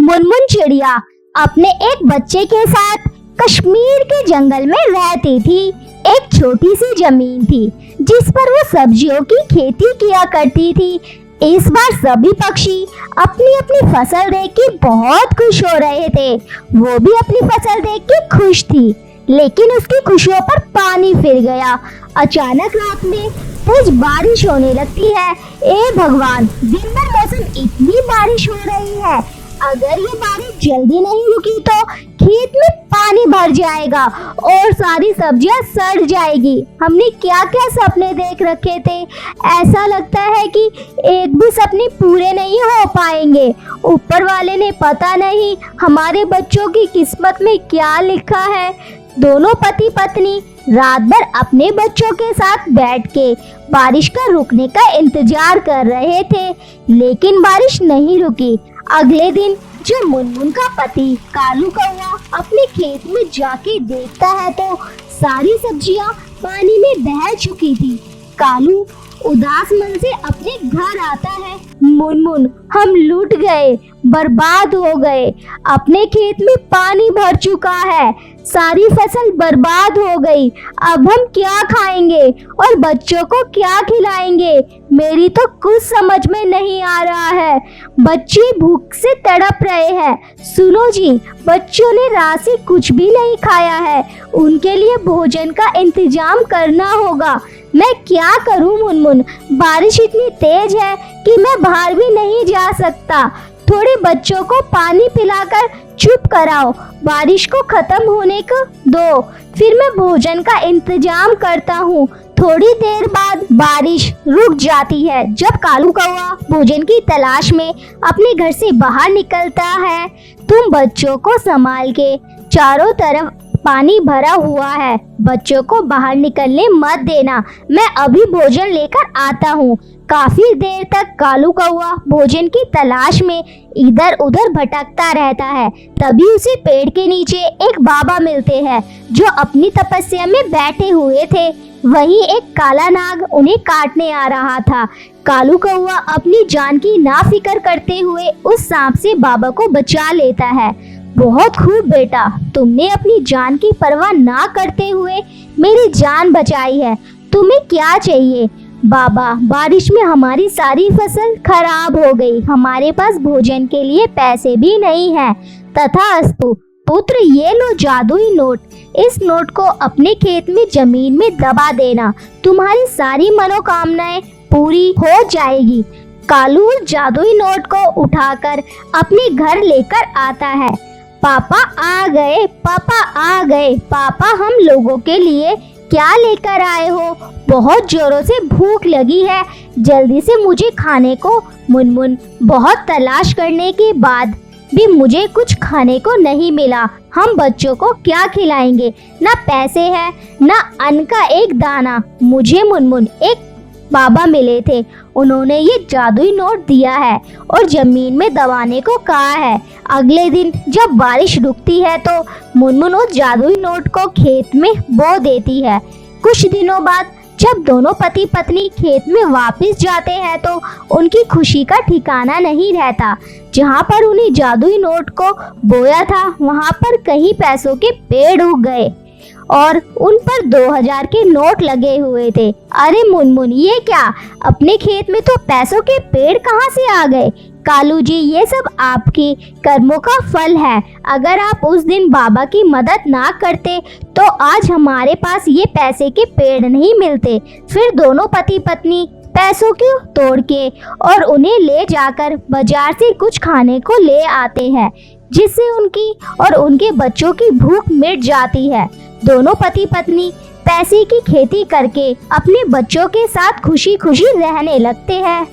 मुनमुन चिड़िया अपने एक बच्चे के साथ कश्मीर के जंगल में रहती थी। एक छोटी सी जमीन थी जिस पर वो सब्जियों की खेती किया करती थी। इस बार सभी पक्षी अपनी अपनी फसल देख के बहुत खुश हो रहे थे। वो भी अपनी फसल देख के खुश थी, लेकिन उसकी खुशियों पर पानी फिर गया। अचानक रात में तेज बारिश होने लगती है। ए भगवान, दिन भर मौसम इतनी बारिश हो रही है, अगर ये बारिश जल्दी नहीं रुकी तो खेत में पानी भर जाएगा और सारी सब्जियां सड़ जाएगी। हमने क्या क्या सपने देख रखे थे, ऐसा लगता है कि एक भी सपने पूरे नहीं हो पाएंगे। ऊपर वाले ने पता नहीं हमारे बच्चों की किस्मत में क्या लिखा है। दोनों पति पत्नी रात भर अपने बच्चों के साथ बैठ के बारिश का रुकने का इंतजार कर रहे थे, लेकिन बारिश नहीं रुकी। अगले दिन जब मुनमुन का पति कालू कौवा अपने खेत में जाके देखता है तो सारी सब्जियां पानी में बह चुकी थी। कालू उदास मन से अपने घर आता है। मुनमुन, हम लूट गए, बर्बाद हो गए। अपने खेत में पानी भर चुका है, सारी फसल बर्बाद हो गई। अब हम क्या खाएंगे और बच्चों को क्या खिलाएंगे? मेरी तो कुछ समझ में नहीं आ रहा है। बच्चे भूख से तड़प रहे हैं। सुनो जी, बच्चों ने रात से कुछ भी नहीं खाया है, उनके लिए भोजन का इंतजाम करना होगा। मैं क्या करूं मुनमुन, बारिश इतनी तेज है कि मैं बाहर भी नहीं जा सकता। थोड़े बच्चों को पानी पिलाकर चुप कराओ, बारिश को खत्म होने को दो, फिर मैं भोजन का इंतजाम करता हूँ। थोड़ी देर बाद बारिश रुक जाती है। जब कालू कौवा भोजन की तलाश में अपने घर से बाहर निकलता है, तुम बच्चों को संभाल के, चारों तरफ पानी भरा हुआ है, बच्चों को बाहर निकलने मत देना, मैं अभी भोजन लेकर आता हूँ। काफी देर तक कालू कौवा भोजन की तलाश में इधर उधर भटकता रहता है। तभी उसे पेड़ के नीचे एक बाबा मिलते हैं जो अपनी तपस्या में बैठे हुए थे। वहीं एक काला नाग उन्हें काटने आ रहा था। कालू कौवा अपनी जान की नाफिक्र करते हुए उस सांप से बाबा को बचा लेता है। बहुत खूब बेटा, तुमने अपनी जान की परवाह ना करते हुए मेरी जान बचाई है। तुम्हें क्या चाहिए? बाबा, बारिश में हमारी सारी फसल खराब हो गई, हमारे पास भोजन के लिए पैसे भी नहीं हैं। तथास्तु पुत्र, ये लो जादुई नोट, इस नोट को अपने खेत में जमीन में दबा देना, तुम्हारी सारी मनोकामनाएं पूरी हो जाएगी। कालू जादुई नोट को उठाकर अपने घर लेकर आता है। पापा आ गए, पापा आ गए, पापा हम लोगों के लिए क्या लेकर आए हो? बहुत जोरों से भूख लगी है, जल्दी से मुझे खाने को। मुनमुन, बहुत तलाश करने के बाद भी मुझे कुछ खाने को नहीं मिला, हम बच्चों को क्या खिलाएंगे? ना पैसे है, ना अन्न का एक दाना। मुझे मुनमुन एक बाबा मिले थे, उन्होंने ये जादुई नोट दिया है और जमीन में दबाने को कहा है। अगले दिन जब बारिश रुकती है तो मुनमुन उस जादुई नोट को खेत में बो देती है। कुछ दिनों बाद जब दोनों पति पत्नी खेत में वापस जाते हैं तो उनकी खुशी का ठिकाना नहीं रहता। जहाँ पर उन्हें जादुई नोट को बोया था, वहाँ पर कहीं पैसों के पेड़ उग गए और उन पर 2000 के नोट लगे हुए थे। अरे मुनमुन, ये क्या? अपने खेत में तो पैसों के पेड़ कहाँ से आ गए? कालू जी, ये सब आपके कर्मों का फल है। अगर आप उस दिन बाबा की मदद ना करते तो आज हमारे पास ये पैसे के पेड़ नहीं मिलते। फिर दोनों पति पत्नी पैसों को तोड़ के और उन्हें ले जाकर बाजार से कुछ खाने को ले आते हैं, जिससे उनकी और उनके बच्चों की भूख मिट जाती है। दोनों पति पत्नी पैसे की खेती करके अपने बच्चों के साथ खुशी खुशी रहने लगते हैं।